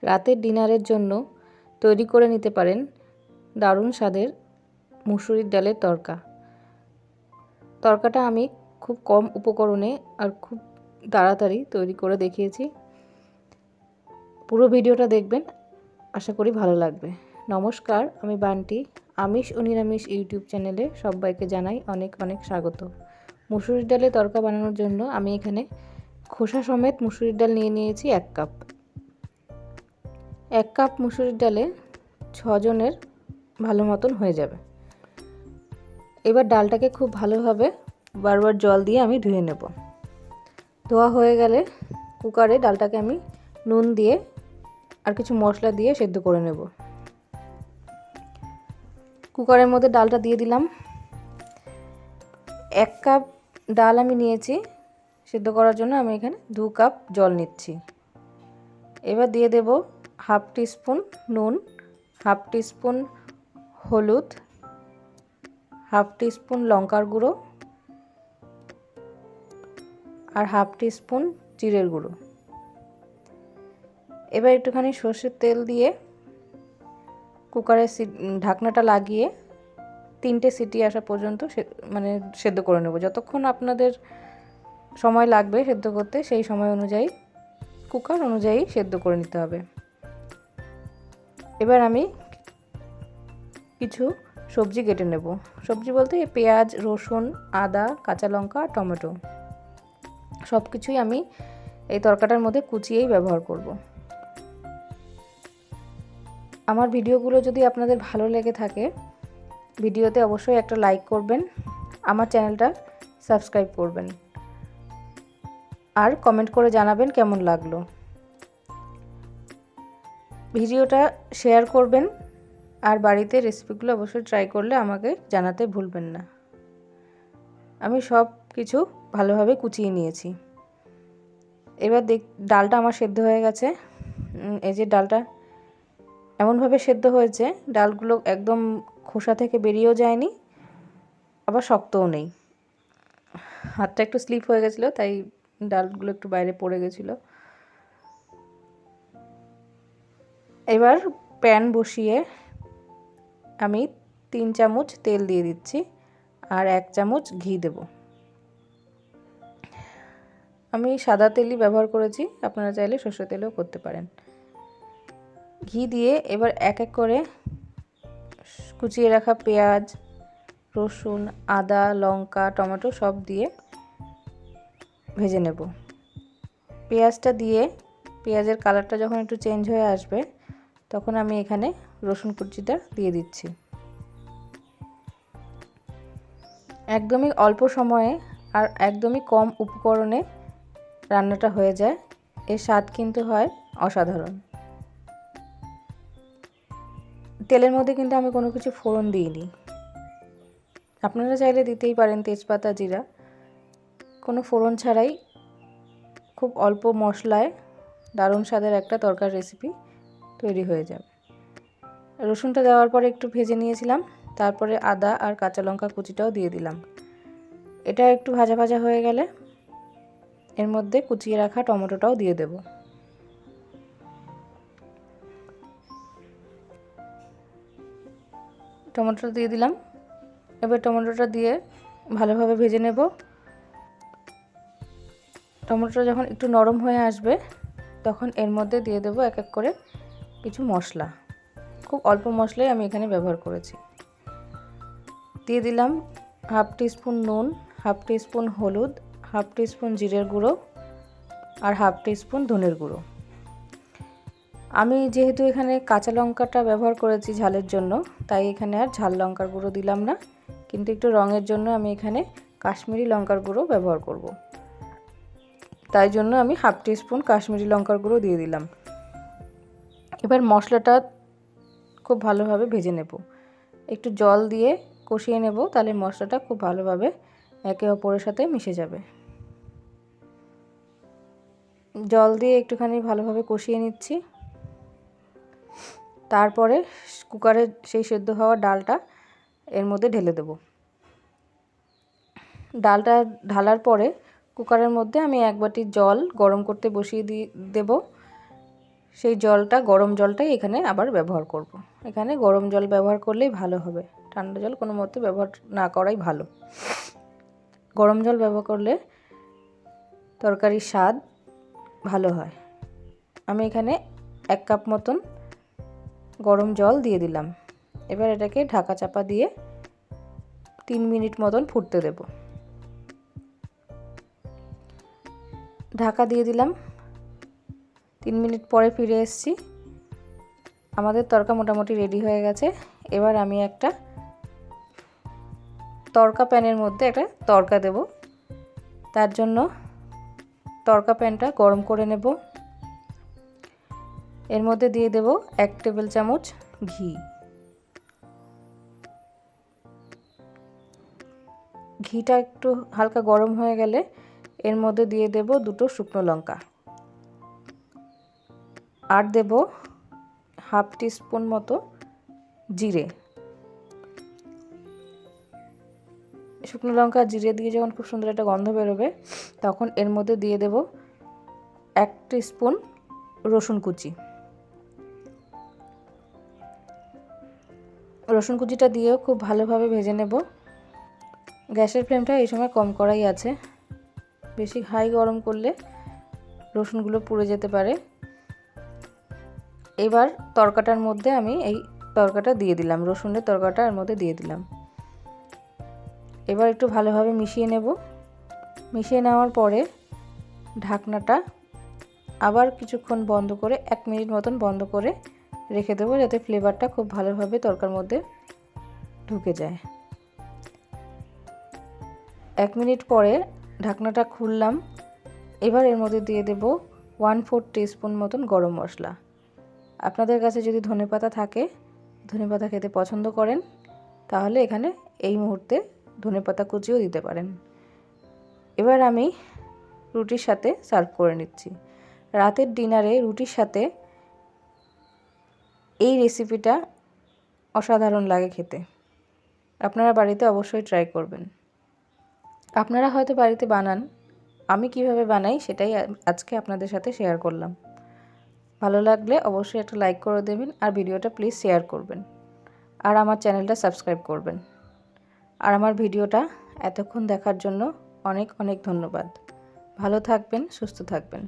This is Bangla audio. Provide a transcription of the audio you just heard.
রাতের ডিনারের জন্য তৈরি করে নিতে পারেন দারুণ স্বাদের মুসুরির ডালের তরকা। তরকাটা আমি খুব কম উপকরণে আর খুব তাড়াতাড়ি তৈরি করে দেখিয়েছি। পুরো ভিডিওটা দেখবেন, আশা করি ভালো লাগবে। নমস্কার, আমি বান্টি। আমিষ ও নিরামিষ ইউটিউব চ্যানেলে সবাইকে জানাই অনেক অনেক স্বাগত। মুসুরির ডালে তরকা বানানোর জন্য আমি এখানে খোসা সমেত মুসুরির ডাল নিয়ে নিয়েছি 1 কাপ। 1 কাপ মুসুরির ডালে 6 জনের ভালো মতন হয়ে যাবে। এবার ডালটাকে খুব ভালোভাবে বারবার জল দিয়ে আমি ধুয়ে নেব। ধোয়া হয়ে গেলে কুকারে ডালটাকে আমি নুন দিয়ে আর কিছু মশলা দিয়ে সেদ্ধ করে নেব। কুকারের মধ্যে ডালটা দিয়ে দিলাম। 1 কাপ ডাল আমি নিয়েছি সেদ্ধ করার জন্য, আমি এখানে 2 কাপ জল নিচ্ছি। এবার দিয়ে দেব হাফ টিস্পুন নুন, হাফ টিস্পুন হলুদ, হাফ টিস্পুন লঙ্কার গুঁড়ো আর হাফ টিস্পুন জিরের গুঁড়ো। এবার একটুখানি সর্ষের তেল দিয়ে কুকারের ঢাকনাটা লাগিয়ে 3টে সিটি আসা পর্যন্ত সেদ্ধ করে নেব। যতক্ষণ আপনাদের সময় লাগবে সেদ্ধ করতে, সেই সময় অনুযায়ী কুকার অনুযায়ী সেদ্ধ করে নিতে হবে। এবার আমি কিছু সবজি কেটে নেব। সবজি বলতে পেঁয়াজ, রসুন, আদা, কাঁচা লঙ্কা, টমেটো সব কিছুই আমি এই তরকাটার মধ্যে কুচিয়েই ব্যবহার করব। আমার ভিডিওগুলো যদি আপনাদের ভালো লেগে থাকে, ভিডিওতে অবশ্যই একটা লাইক করবেন, আমার চ্যানেলটা সাবস্ক্রাইব করবেন আর কমেন্ট করে জানাবেন কেমন লাগলো। ভিডিওটা শেয়ার করবেন আর বাড়িতে রেসিপিগুলো অবশ্যই ট্রাই করলে আমাকে জানাতে ভুলবেন না। আমি সব কিছু ভালোভাবে কুচিয়ে নিয়েছি। এবার ডালটা আমার সেদ্ধ হয়ে গেছে। এই যে ডালটা এমনভাবে সেদ্ধ হয়েছে, ডালগুলো একদম খোসা থেকে বেরিয়েও যায়নি, আবার শক্তও নেই। হাতটা একটু স্লিপ হয়ে গেছিলো, তাই ডালগুলো একটু বাইরে পড়ে গেছিলো। এবার প্যান বসিয়ে আমি 3 চামচ তেল দিয়ে দিচ্ছি আর 1 চামচ ঘি দেব। আমি সাদা তেলই ব্যবহার করেছি, আপনারা চাইলে সরষের তেলও করতে পারেন। ঘি দিয়ে এবার এক এক করে কুচিয়ে রাখা পেঁয়াজ, রসুন, আদা, লঙ্কা, টমেটো সব দিয়ে ভেজে নেব। পেঁয়াজটা দিয়ে পেঁয়াজের কালারটা যখন একটু চেঞ্জ হয়ে আসবে, তখন আমি এখানে রসুন কুচিটা দিয়ে দিচ্ছি। একদমই অল্প সময়ে আর একদমই কম উপকরণে রান্নাটা হয়ে যায়। এর স্বাদ কিন্তু হয় অসাধারণ। তেলের মধ্যে কিন্তু আমি কোনো কিছু ফোড়ন দিইনি। আপনারা চাইলে দিতেই পারেন তেজপাতা, জিরা। কোনো ফোড়ন ছাড়াই খুব অল্প মশলায় দারুণ স্বাদের একটা তরকার রেসিপি তৈরি হয়ে যাবে। রসুনটা দেওয়ার পরে একটু ভেজে নিয়েছিলাম, তারপরে আদা আর কাঁচা লঙ্কা কুচিটাও দিয়ে দিলাম। এটা একটু ভাজা ভাজা হয়ে গেলে এর মধ্যে কুচিয়ে রাখা টমেটোটাও দিয়ে দেব। টমেটো দিয়ে দিলাম। এবার টমেটোটা দিয়ে ভালোভাবে ভেজে নেব। টমেটোটা যখন একটু নরম হয়ে আসবে, তখন এর মধ্যে দিয়ে দেব এক এক করে কিছু মশলা। খুব অল্প মশলাই আমি এখানে ব্যবহার করেছি। দিয়ে দিলাম হাফ টিস্পুন নুন, হাফ টিস্পুন হলুদ, হাফ টিস্পুন জিরের গুঁড়ো আর হাফ টিস্পুন ধনের গুঁড়ো। আমি যেহেতু এখানে কাঁচা লঙ্কাটা ব্যবহার করেছি ঝালের জন্য, তাই এখানে আর ঝাল লঙ্কার গুঁড়ো দিলাম না, কিন্তু একটু রঙের জন্য আমি এখানে কাশ্মীরি লঙ্কার গুঁড়ো ব্যবহার করব। তাই জন্য আমি হাফ টিস্পুন কাশ্মীরি লঙ্কার গুঁড়ো দিয়ে দিলাম। এবার মশলাটা খুব ভালোভাবে ভেজে নেব। একটু জল দিয়ে কষিয়ে নেব, তাহলে মশলাটা খুব ভালোভাবে একে অপরের সাথে মিশে যাবে। জল দিয়ে একটুখানি ভালোভাবে কষিয়ে নিচ্ছি। তারপরে কুকারে সেই সেদ্ধ হওয়া ডালটা এর মধ্যে ঢেলে দেব। ডালটা ঢালার পরে কুকারের মধ্যে আমি 1 বাটি জল গরম করতে বসিয়ে দেব। সেই জলটা, গরম জলটাই এখানে আবার ব্যবহার করব। এখানে গরম জল ব্যবহার করলেই ভালো হবে, ঠান্ডা জল কোনো মতে ব্যবহার না করাই ভালো। গরম জল ব্যবহার করলে তরকারির স্বাদ ভালো হয়। আমি এখানে 1 কাপ মতন গরম জল দিয়ে দিলাম। এবার এটাকে ঢাকা চাপা দিয়ে 3 মিনিট মতন ফুটতে দেব। ঢাকা দিয়ে দিলাম। 3 মিনিট পরে ফিরে এসেছি। আমাদের তরকা মোটামুটি রেডি হয়ে গেছে। এবার আমি একটা তরকা প্যানের মধ্যে একটা তরকা দেব। তার জন্য তরকা প্যানটা গরম করে নেব। এর মধ্যে দিয়ে দেব 1 টেবিল চামচ ঘি। ঘিটা একটু হালকা গরম হয়ে গেলে এর মধ্যে দিয়ে দেব 2টো শুকনো লঙ্কা, আর দেব হাফ টিস্পুন মতো জিরে। শুকনো লঙ্কা জিরে দিয়ে যখন খুব সুন্দর একটা গন্ধ বেরোবে তখন এর মধ্যে দিয়ে দেব 1 টিস্পুন রসুন কুচি। রসুন কুচিটা দিয়েও খুব ভালোভাবে ভেজে নেব। গ্যাসের ফ্লেমটা এই সময় কম করাই আছে, বেশি হাই গরম করলে রসুনগুলো পুড়ে যেতে পারে। এবার তরকাটার মধ্যে আমি এই তরকাটা দিয়ে দিলাম, রসুনের তরকাটা এর মধ্যে দিয়ে দিলাম। এবার একটু ভালোভাবে মিশিয়ে নেব। মিশিয়ে নেওয়ার পরে ঢাকনাটা আবার কিছুক্ষণ বন্ধ করে 1 মিনিট মতন বন্ধ করে রেখে দেবো, যাতে ফ্লেভারটা খুব ভালোভাবে তরকার মধ্যে ঢুকে যায়। 1 মিনিট পরে ঢাকনাটা খুললাম। এবার এর মধ্যে দিয়ে দেব 1/4 টিস্পুন মতন গরম মশলা। আপনাদের কাছে যদি ধনেপাতা থাকে, ধনেপাতা খেতে পছন্দ করেন, তাহলে এখানে এই মুহূর্তে ধনেপাতা কুচিও দিতে পারেন। এবার আমি রুটির সাথে সার্ভ করে নিচ্ছি। রাতের ডিনারে রুটির সাথে এই রেসিপিটা অসাধারণ লাগে খেতে। আপনারা বাড়িতে অবশ্যই ট্রাই করবেন। আপনারা হয়তো বাড়িতে বানান, আমি কিভাবে বানাই সেটাই আজকে আপনাদের সাথে শেয়ার করলাম। ভালো লাগলে অবশ্যই একটা লাইক করে দেবেন, আর ভিডিওটা প্লিজ শেয়ার করবেন, আর আমার চ্যানেলটা সাবস্ক্রাইব করবেন। আর আমার ভিডিওটা এতক্ষণ দেখার জন্য অনেক অনেক ধন্যবাদ। ভালো থাকবেন, সুস্থ থাকবেন।